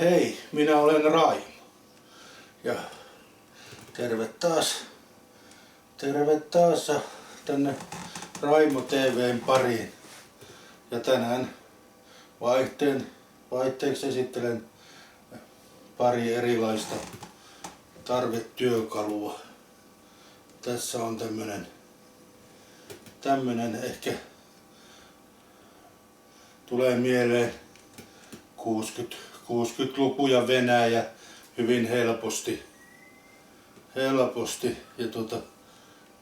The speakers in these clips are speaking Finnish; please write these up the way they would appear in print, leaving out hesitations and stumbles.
Hei, minä olen Raimo ja terve taas tänne Raimo TV:n pariin. Ja tänään vaihteeksi esittelen pari erilaista tarvetyökalua. Tässä on tämmönen ehkä tulee mieleen 60-luku ja Venäjä hyvin helposti.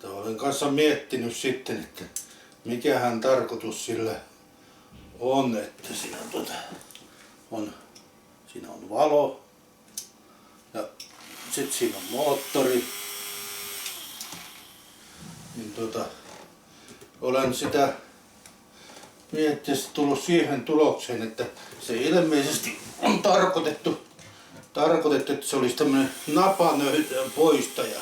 Ja olen kanssa miettinyt sitten, että mikähän tarkoitus sillä on, että siinä on valo ja sitten siinä on moottori. Niin olen sitä miettiessä tullut siihen tulokseen, että se ilmeisesti on tarkoitettu, että se olisi tämmönen napanöydän poistaja.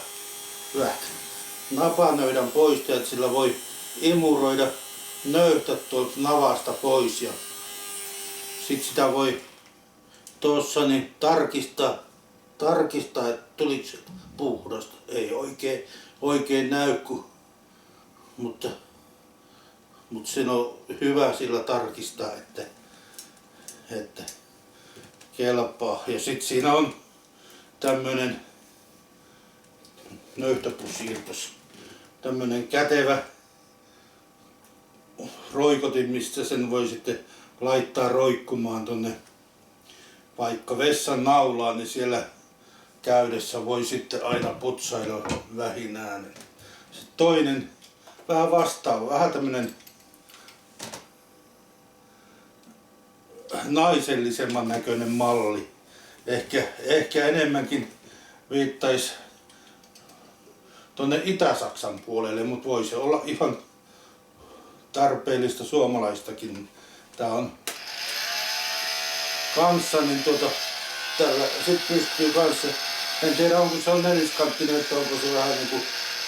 Napanöydän poistaja, että sillä voi imuroida nöyrät tuolta navasta pois ja sit sitä voi tuossa niin tarkistaa, että tuliko se puhdasta. Ei oikein näy, mutta sen on hyvä sillä tarkistaa, että kelpaa. Ja sit siinä on tämmönen nöyhtäpussi, tämmönen kätevä roikotin, mistä sen voi sitten laittaa roikkumaan tonne vaikka vessan naulaan, niin siellä käydessä voi sitten aina putsailla vähinään. Sitten toinen vähän vastaava, vähän tämmönen naisellisemman näköinen malli. Ehkä enemmänkin viittaisi tuonne Itä-Saksan puolelle, mutta voisi olla ihan tarpeellista suomalaistakin. Tää on kanssa, niin tällä sit pystyy kanssa, en tiedä onko se on neliskanttinen, että onko se vähän niinku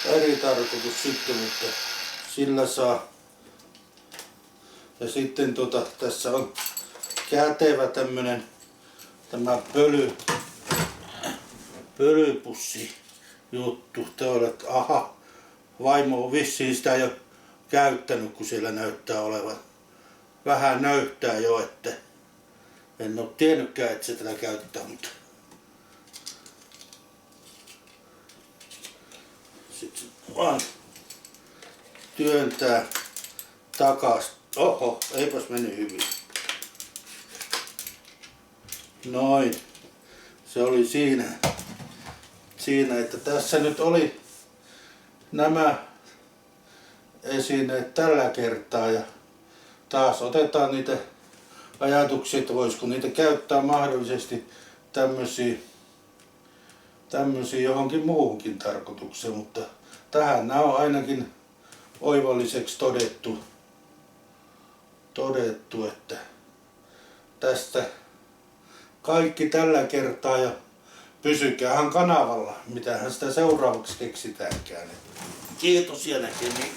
eri tarkoitus sitten, mutta sillä saa. Ja sitten tässä on kätevä tämä pölypussi juttu. Aha, vaimo on vissiin sitä jo käyttänyt, kun siellä näyttää olevan. Vähän näyttää jo, että en ole tiennytkään, että se tätä käyttää, mutta sitten vaan työntää takas. Oho, eipäs mennyt hyvin. Noin. Se oli siinä, että tässä nyt oli nämä esineet tällä kertaa ja taas otetaan niitä ajatuksia, että voisiko niitä käyttää mahdollisesti tämmöisiä johonkin muuhunkin tarkoitukseen, mutta tähän nämä on ainakin oivalliseksi todettu, että tästä kaikki tällä kertaa ja pysykäähän kanavalla, mitähän sitä seuraavaksi keksitäänkään. Kiitos ja näkemiin.